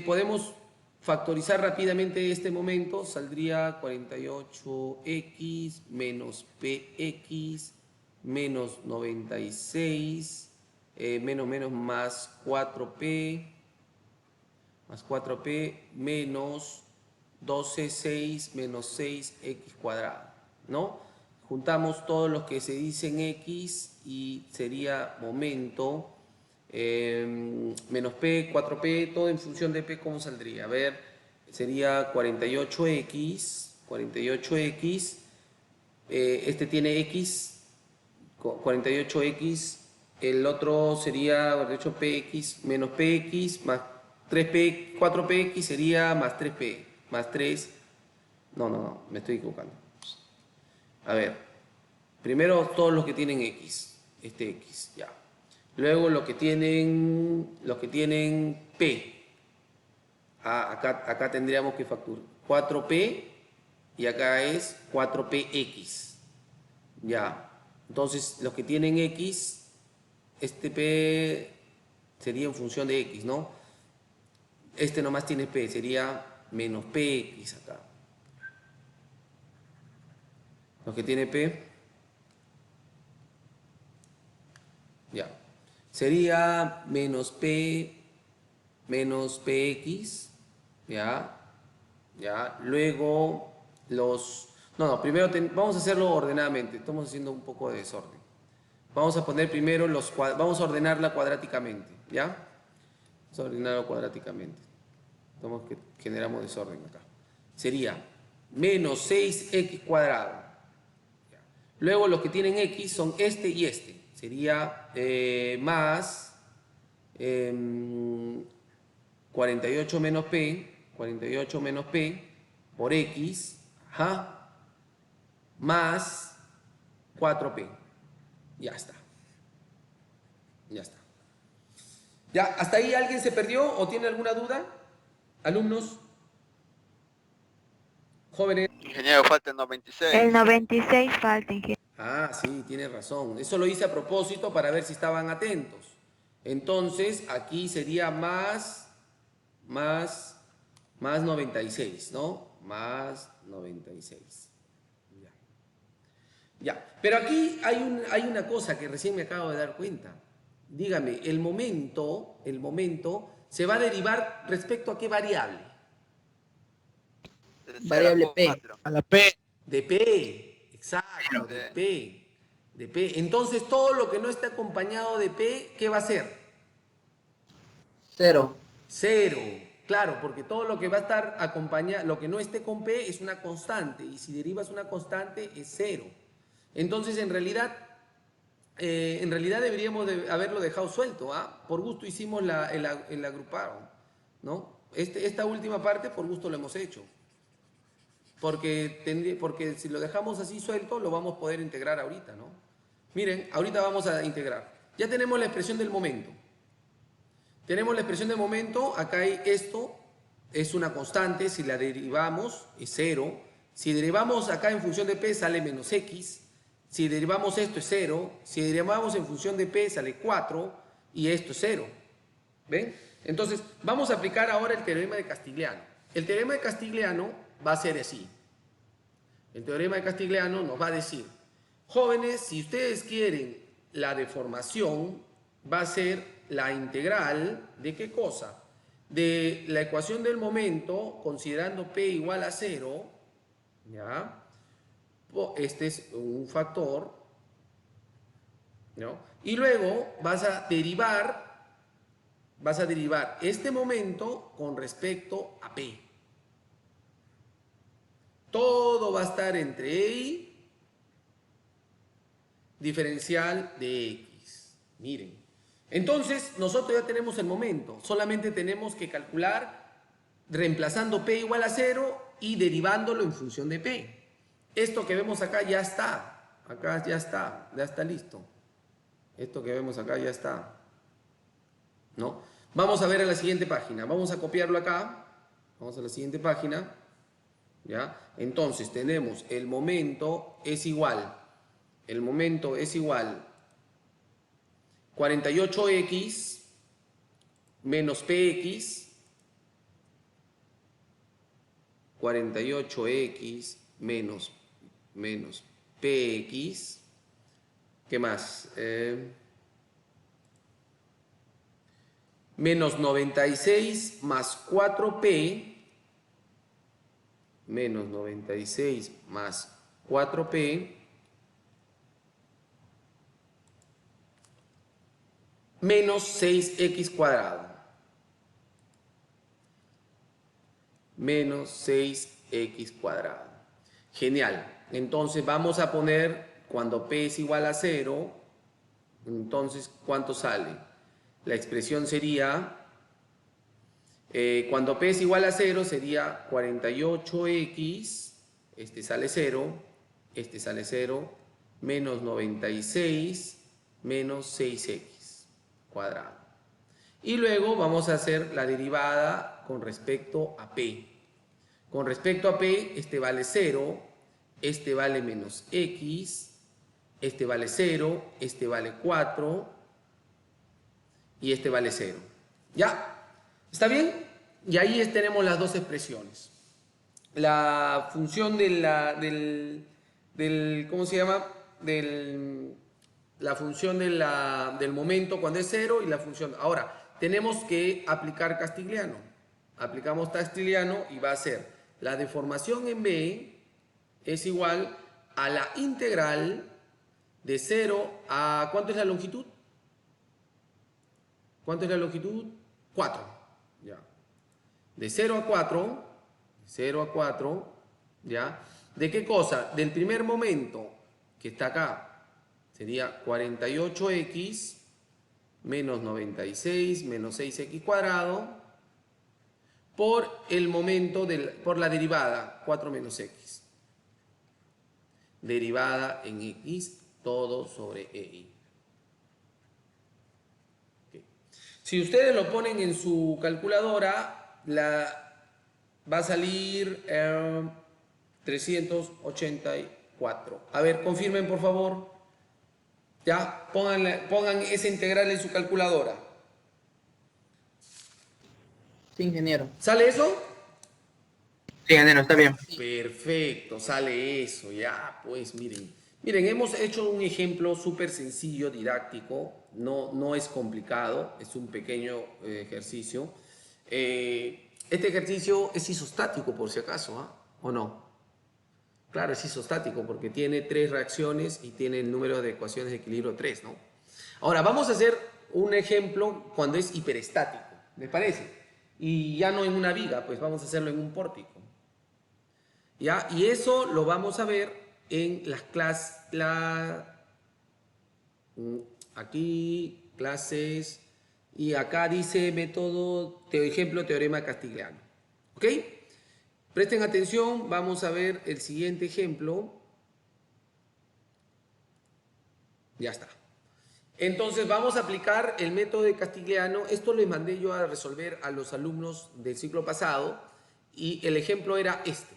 podemos factorizar rápidamente este momento. Saldría 48x menos px menos 96 menos más 4p menos 12, 6 menos 6x cuadrado, ¿no? Juntamos todos los que se dicen x y sería momento menos p, 4p, todo en función de p, ¿cómo saldría? A ver, sería 48x, este tiene x, 48x, el otro sería 48px menos px más 3p, 4px sería más 3p, más 3, no, me estoy equivocando. A ver, primero todos los que tienen x, este x, ya. Luego los que tienen p. Acá tendríamos que facturar 4p y acá es 4px. Ya. Entonces, los que tienen x, este p sería en función de x, ¿no? Este nomás tiene p, sería menos px acá. Los que tiene p, ya. Sería menos p, menos px, ya. Ya. Luego los... No, primero vamos a hacerlo ordenadamente. Estamos haciendo un poco de desorden. Vamos a poner primero vamos a ordenarla cuadráticamente, ¿ya? Vamos a ordenarlo cuadráticamente. Estamos que generamos desorden acá. Sería menos 6x cuadrado. Luego los que tienen x son este y este. Sería más 48 menos p por x, ajá, más 4p. Ya está. Ya está. ¿Ya? ¿Hasta ahí alguien se perdió o tiene alguna duda? ¿Alumnos? ¿Jóvenes? Ingeniero, falta el 96. El 96 falta, ingeniero. Ah, sí, tiene razón. Eso lo hice a propósito para ver si estaban atentos. Entonces, aquí sería más 96, ¿no? Más 96. Ya. Ya. Pero aquí hay una cosa que recién me acabo de dar cuenta. Dígame, el momento se va a derivar respecto a qué variable. Variable P. A la P. De P, exacto, de P. Entonces, todo lo que no esté acompañado de P, ¿qué va a ser? 0. 0. Claro, porque todo lo que va a estar acompañado, lo que no esté con P es una constante, y si derivas una constante es 0. Entonces, en realidad deberíamos de haberlo dejado suelto, ¿ah? Por gusto hicimos el agrupado, ¿no? Esta última parte por gusto lo hemos hecho. Porque si lo dejamos así suelto, lo vamos a poder integrar ahorita, ¿no? Miren, ahorita vamos a integrar. Ya tenemos la expresión del momento. Tenemos la expresión del momento, acá hay esto, es una constante, si la derivamos es 0. Si derivamos acá en función de p sale menos x. Si derivamos esto es 0. Si derivamos en función de p sale 4 y esto es 0. ¿Ven? Entonces, vamos a aplicar ahora el teorema de Castigliano. El teorema de Castigliano va a ser así. El teorema de Castigliano nos va a decir, jóvenes, si ustedes quieren la deformación, va a ser la integral de ¿qué cosa? De la ecuación del momento, considerando P igual a 0, ¿ya? Este es un factor, ¿no? Y luego vas a derivar este momento con respecto a P. Todo va a estar entre y diferencial de X. Miren. Entonces, nosotros ya tenemos el momento. Solamente tenemos que calcular reemplazando P igual a 0 y derivándolo en función de P. Esto que vemos acá ya está. Acá ya está listo. Esto que vemos acá ya está. ¿No? Vamos a ver a la siguiente página. Vamos a copiarlo acá. Vamos a la siguiente página. ¿Ya? Entonces tenemos el momento es igual. El momento es igual 48x menos px. 48x menos px. ¿Qué más? Menos 96 más 4p. Menos 96 más 4p. Menos 6x cuadrado. Menos 6x cuadrado. Genial. Entonces vamos a poner, cuando p es igual a 0, entonces, ¿cuánto sale? La expresión sería, cuando p es igual a 0, sería 48x, este sale 0, este sale 0, menos 96, menos 6x cuadrado. Y luego vamos a hacer la derivada con respecto a p. Con respecto a p, este vale 0, este vale menos x, este vale 0, este vale 4 y este vale 0. ¿Ya? ¿Está bien? Y ahí tenemos las dos expresiones. La función del ¿cómo se llama? La función del momento cuando es 0 y la función. Ahora, tenemos que aplicar Castigliano. Aplicamos Castigliano y va a ser la deformación en B es igual a la integral de 0 a... ¿Cuánto es la longitud? ¿Cuánto es la longitud? 4. Ya. De 0 a 4. 0 a 4. ¿Ya? ¿De qué cosa? Del primer momento que está acá. Sería 48x menos 96 menos 6x cuadrado por el momento, por la derivada 4 menos x. Derivada en x, todo sobre EI. Okay. Si ustedes lo ponen en su calculadora, va a salir 384. A ver, confirmen por favor. Ya, pongan esa integral en su calculadora. Sí, ingeniero. ¿Sale eso? Sí, ingeniero, está bien. Perfecto, sale eso, ya, pues miren. Miren, hemos hecho un ejemplo súper sencillo, didáctico, no es complicado, es un pequeño ejercicio. Este ejercicio es isostático por si acaso, ¿ah? ¿O no? Claro, es isostático porque tiene 3 reacciones y tiene el número de ecuaciones de equilibrio 3, ¿no? Ahora, vamos a hacer un ejemplo cuando es hiperestático, ¿les parece? Y ya no en una viga, pues vamos a hacerlo en un pórtico. ¿Ya? Y eso lo vamos a ver en las clases, aquí, clases, y acá dice método, ejemplo, teorema Castigliano. ¿Ok? Presten atención, vamos a ver el siguiente ejemplo. Ya está. Entonces vamos a aplicar el método de Castigliano. Esto les mandé yo a resolver a los alumnos del ciclo pasado y el ejemplo era este.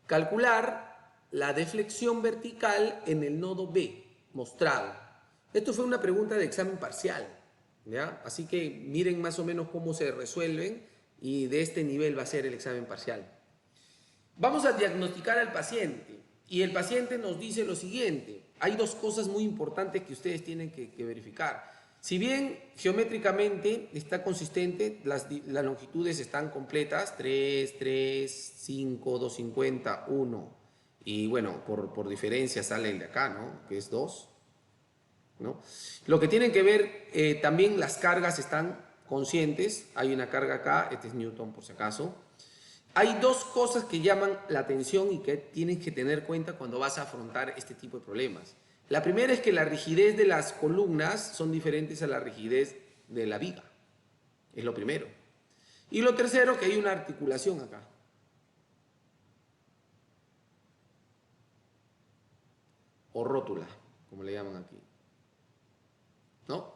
Calcular la deflexión vertical en el nodo B, mostrado. Esto fue una pregunta de examen parcial, ¿ya? Así que miren más o menos cómo se resuelven y de este nivel va a ser el examen parcial. Vamos a diagnosticar al paciente. Y el paciente nos dice lo siguiente, hay dos cosas muy importantes que ustedes tienen que verificar. Si bien geométricamente está consistente, las longitudes están completas, 3, 3, 5, 250, 1, y bueno, por diferencia sale el de acá, ¿no? Que es 2, ¿no? Lo que tienen que ver, también las cargas están conscientes, hay una carga acá, este es Newton por si acaso. Hay dos cosas que llaman la atención y que tienes que tener cuenta cuando vas a afrontar este tipo de problemas. La primera es que la rigidez de las columnas son diferentes a la rigidez de la viga. Es lo primero. Y lo tercero, que hay una articulación acá. O rótula, como le llaman aquí. ¿No?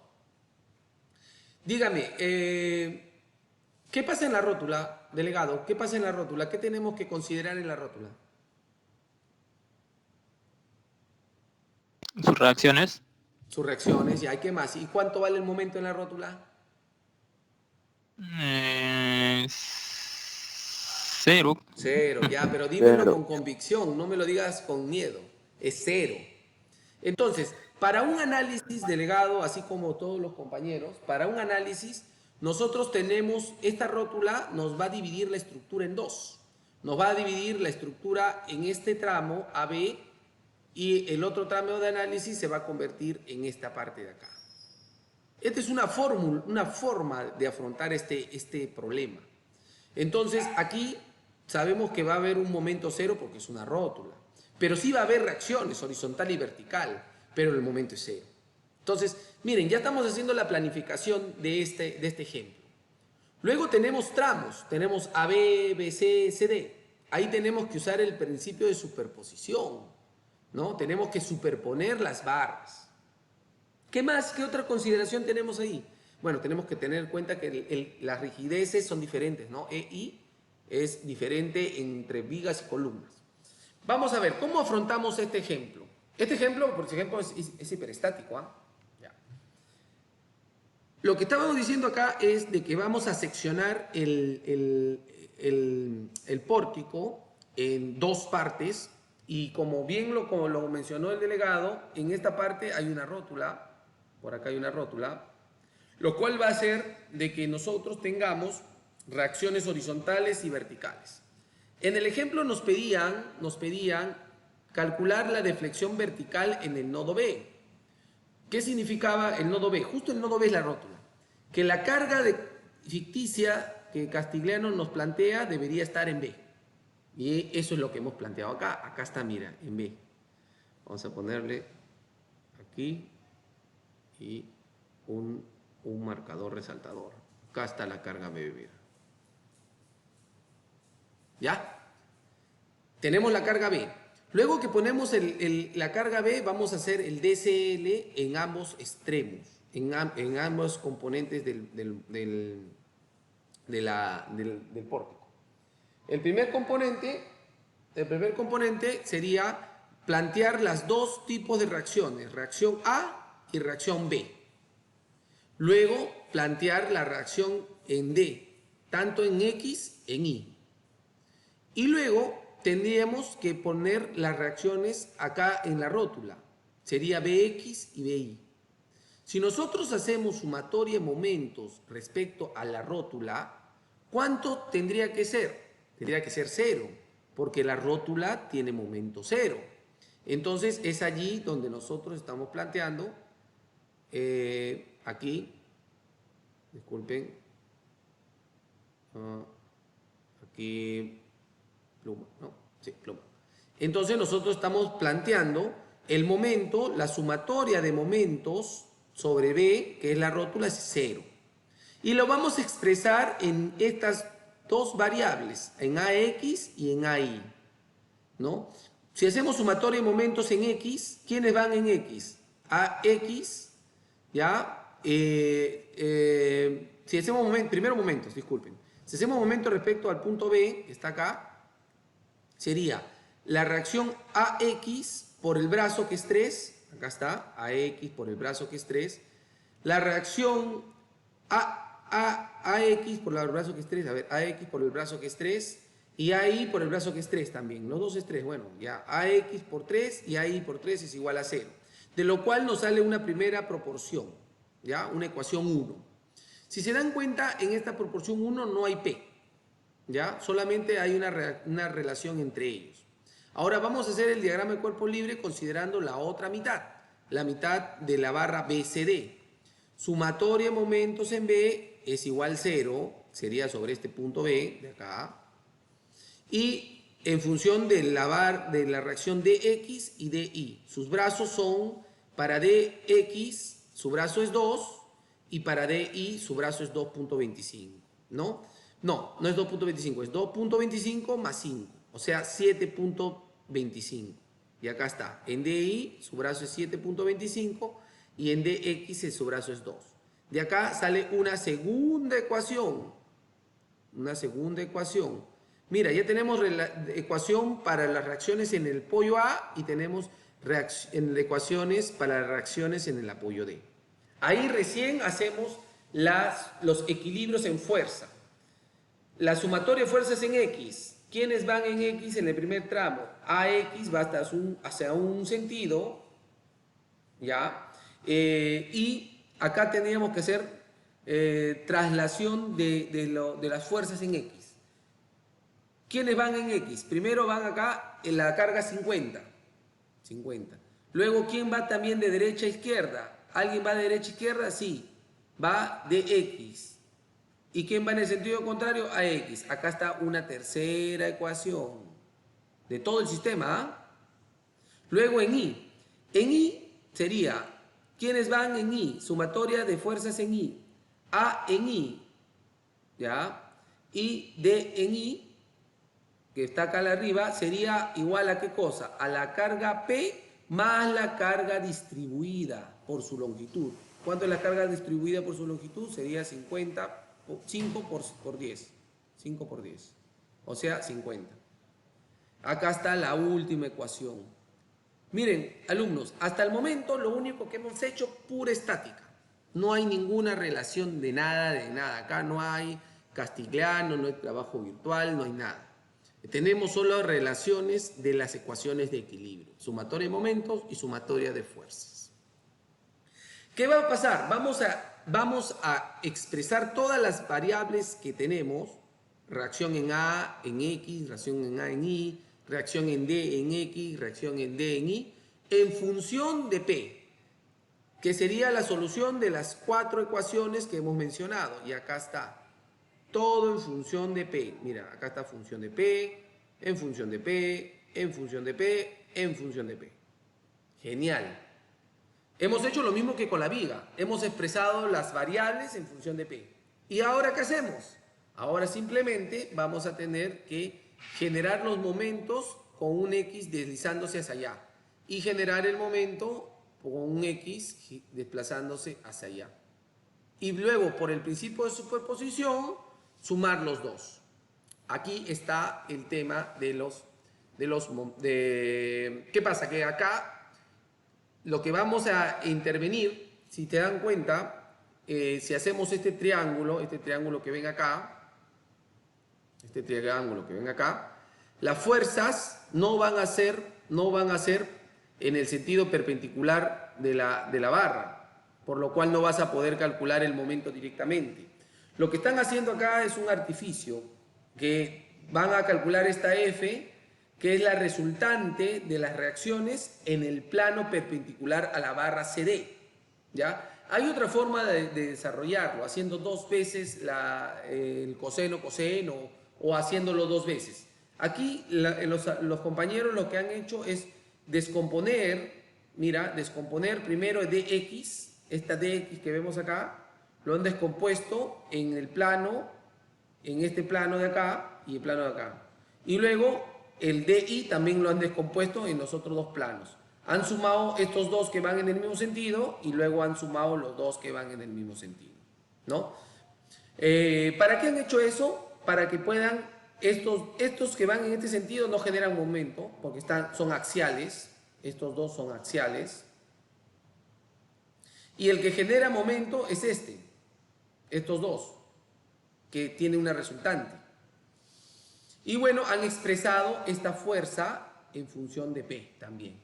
Dígame, ¿qué pasa en la rótula, delegado? ¿Qué pasa en la rótula? ¿Qué tenemos que considerar en la rótula? Sus reacciones. Sus reacciones, ya, ¿y qué más? ¿Y cuánto vale el momento en la rótula? 0. Cero, ya, pero dímelo Cero. con convicción, no me lo digas con miedo. Es 0. Entonces, para un análisis, delegado, así como todos los compañeros, para un análisis, nosotros tenemos, esta rótula nos va a dividir la estructura en dos. Nos va a dividir la estructura en este tramo AB y el otro tramo de análisis se va a convertir en esta parte de acá. Esta es una fórmula, una forma de afrontar este problema. Entonces, aquí sabemos que va a haber un momento 0 porque es una rótula. Pero sí va a haber reacciones horizontal y vertical, pero el momento es 0. Entonces, miren, ya estamos haciendo la planificación de este ejemplo. Luego tenemos tramos, tenemos AB, BC, CD. Ahí tenemos que usar el principio de superposición, ¿no? Tenemos que superponer las barras. ¿Qué más? ¿Qué otra consideración tenemos ahí? Bueno, tenemos que tener en cuenta que las rigideces son diferentes, ¿no? EI es diferente entre vigas y columnas. Vamos a ver, ¿cómo afrontamos este ejemplo? Este ejemplo, por ejemplo, es hiperestático, ¿ah? Ya. Lo que estábamos diciendo acá es de que vamos a seccionar el pórtico en dos partes y como bien como lo mencionó el delegado, en esta parte hay una rótula, por acá hay una rótula, lo cual va a hacer de que nosotros tengamos reacciones horizontales y verticales. En el ejemplo nos pedían calcular la deflexión vertical en el nodo B. ¿Qué significaba el nodo B? Justo el nodo B es la rótula. Que la carga ficticia que Castigliano nos plantea debería estar en B. Y eso es lo que hemos planteado acá. Acá está, mira, en B. Vamos a ponerle aquí y un marcador resaltador. Acá está la carga B. ¿Ya? Tenemos la carga B. Luego que ponemos la carga B, vamos a hacer el DCL en ambos extremos, en ambos componentes del pórtico. El primer componente sería plantear las dos tipos de reacciones, reacción A y reacción B. Luego, plantear la reacción en D, tanto en X, en Y. Y luego tendríamos que poner las reacciones acá en la rótula. Sería Bx y Bi. Si nosotros hacemos sumatoria de momentos respecto a la rótula, ¿cuánto tendría que ser? Tendría que ser 0, porque la rótula tiene momento 0. Entonces es allí donde nosotros estamos planteando, aquí, disculpen, aquí, pluma, ¿no? Sí, pluma. Entonces nosotros estamos planteando el momento, la sumatoria de momentos sobre B, que es la rótula, es 0. Y lo vamos a expresar en estas dos variables, en AX y en AI, ¿no? Si hacemos sumatoria de momentos en X, ¿quiénes van en X? AX, ¿ya? Si hacemos primero momentos, disculpen. Si hacemos momentos respecto al punto B, que está acá, sería la reacción AX por el brazo que es 3, acá está, AX por el brazo que es 3, la reacción AX por el brazo que es 3, a ver, AX por el brazo que es 3, Y AI por el brazo que es 3 también. Los dos es 3. Bueno, ya AX por 3 y AI por 3 es igual a 0. De lo cual nos sale una primera proporción, ¿ya? Una ecuación 1. Si se dan cuenta, en esta proporción 1 no hay P, ¿ya? Solamente hay una relación entre ellos. Ahora vamos a hacer el diagrama de cuerpo libre considerando la otra mitad, la mitad de la barra BCD. Sumatoria de momentos en B es igual a 0, sería sobre este punto B de acá. Y en función de la reacción DX y DY. Sus brazos son, para DX, su brazo es 2, y para DY, su brazo es 2.25, ¿no? No es 2.25, es 2.25 más 5, o sea, 7.25. Y acá está, en DY, su brazo es 7.25, y en DX, su brazo es 2. De acá sale una segunda ecuación. Mira, ya tenemos ecuación para las reacciones en el apoyo A y tenemos ecuaciones para las reacciones en el apoyo D. Ahí recién hacemos los equilibrios en fuerza. La sumatoria de fuerzas en X. ¿Quiénes van en X en el primer tramo? AX va hacia un sentido, ¿ya? Y acá teníamos que hacer traslación de las fuerzas en X. ¿Quiénes van en X? Primero van acá en la carga 50. Luego, ¿quién va también de derecha a izquierda? ¿Alguien va de derecha a izquierda? Sí. Va de X. ¿Y quién va en el sentido contrario? A X. Acá está una tercera ecuación de todo el sistema. ¿Ah? Luego en Y. En Y sería, ¿quiénes van en Y? Sumatoria de fuerzas en Y. A en Y. ¿Ya? Y D en Y, que está acá arriba, sería igual a ¿qué cosa? A la carga P más la carga distribuida por su longitud. ¿Cuánto es la carga distribuida por su longitud? Sería 5 por 10. 5 por 10. O sea, 50. Acá está la última ecuación. Miren, alumnos, hasta el momento lo único que hemos hecho pura estática. No hay ninguna relación de nada. Acá no hay Castigliano, no hay trabajo virtual, no hay nada. Tenemos solo relaciones de las ecuaciones de equilibrio, sumatoria de momentos y sumatoria de fuerzas. ¿Qué va a pasar? Vamos a expresar todas las variables que tenemos, reacción en A en X, reacción en A en Y, reacción en D en X, reacción en D en Y, en función de P, que sería la solución de las 4 ecuaciones que hemos mencionado. Y acá está. Todo en función de P. Mira, acá está función de P, en función de P, en función de P, en función de P. Genial. Hemos hecho lo mismo que con la viga. Hemos expresado las variables en función de P. ¿Y ahora qué hacemos? Ahora simplemente vamos a tener que generar los momentos con un X deslizándose hacia allá. Y generar el momento con un X desplazándose hacia allá. Y luego, por el principio de superposición, sumar los dos. Aquí está el tema ¿qué pasa? Que acá lo que vamos a intervenir, si te dan cuenta, si hacemos este triángulo que ven acá, las fuerzas no van a ser en el sentido perpendicular de la barra, por lo cual no vas a poder calcular el momento directamente. Lo que están haciendo acá es un artificio, que van a calcular esta F, que es la resultante de las reacciones en el plano perpendicular a la barra CD. ¿Ya? Hay otra forma de desarrollarlo, haciendo 2 veces el coseno o haciéndolo 2 veces. Aquí los compañeros lo que han hecho es descomponer primero dx, esta dx que vemos acá, lo han descompuesto en este plano de acá y el plano de acá. Y luego el DI también lo han descompuesto en los otros 2 planos. Han sumado estos 2 que van en el mismo sentido y luego han sumado los 2 que van en el mismo sentido, ¿no? ¿Para qué han hecho eso? Para que puedan, estos que van en este sentido no generan momento, porque son axiales, estos 2 son axiales. Y el que genera momento es estos 2, que tiene una resultante. Y bueno, han expresado esta fuerza en función de P también.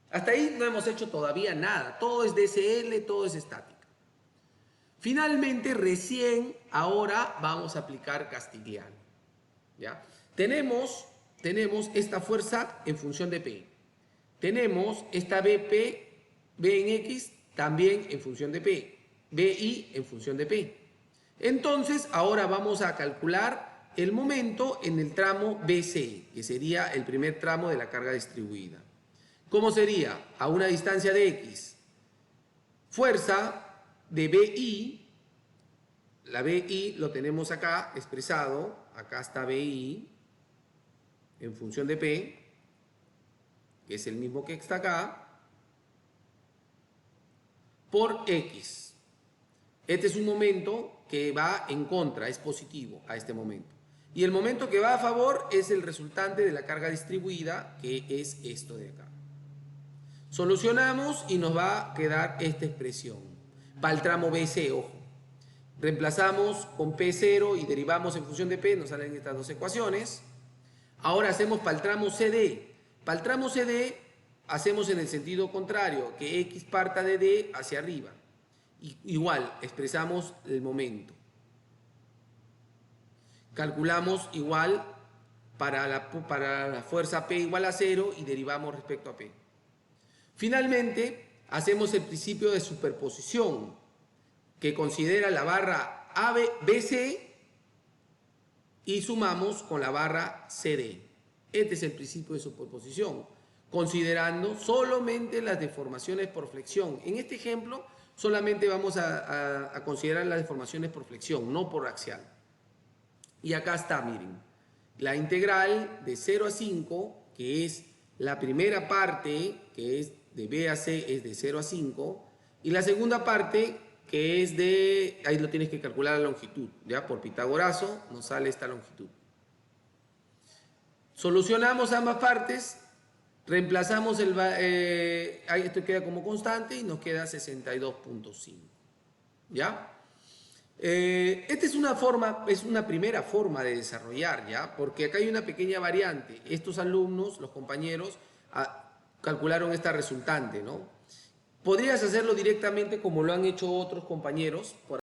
Hasta ahí no hemos hecho todavía nada. Todo es DSL, todo es estática. Finalmente, recién ahora vamos a aplicar Castigliano. ¿Ya? Tenemos esta fuerza en función de P. Tenemos esta BP, B en X, también en función de P. BI en función de P. Entonces, ahora vamos a calcular el momento en el tramo BC, que sería el primer tramo de la carga distribuida. ¿Cómo sería? A una distancia de X. Fuerza de BI, la BI lo tenemos acá expresado, acá está BI, en función de P, que es el mismo que está acá, por X. Este es un momento que va en contra, es positivo a este momento. Y el momento que va a favor es el resultante de la carga distribuida, que es esto de acá. Solucionamos y nos va a quedar esta expresión. Para el tramo BC, ojo. Reemplazamos con P0 y derivamos en función de P, nos salen estas dos ecuaciones. Ahora hacemos para el tramo CD. Para el tramo CD hacemos en el sentido contrario, que X parta de D hacia arriba. Igual, expresamos el momento. Calculamos igual para la fuerza P igual a 0 y derivamos respecto a P. Finalmente, hacemos el principio de superposición, que considera la barra BC y sumamos con la barra CD. Este es el principio de superposición, considerando solamente las deformaciones por flexión. En este ejemplo, solamente vamos a considerar las deformaciones por flexión, no por axial. Y acá está, miren, la integral de 0 a 5, que es la primera parte, que es de B a C, es de 0 a 5, y la segunda parte, que es de, ahí lo tienes que calcular la longitud, ¿ya? Por Pitagorazo nos sale esta longitud. Solucionamos ambas partes, reemplazamos esto queda como constante y nos queda 62.5, ¿ya? Esta es una primera forma de desarrollar, ¿ya? Porque acá hay una pequeña variante. Estos alumnos, los compañeros, calcularon esta resultante, ¿no? Podrías hacerlo directamente como lo han hecho otros compañeros, por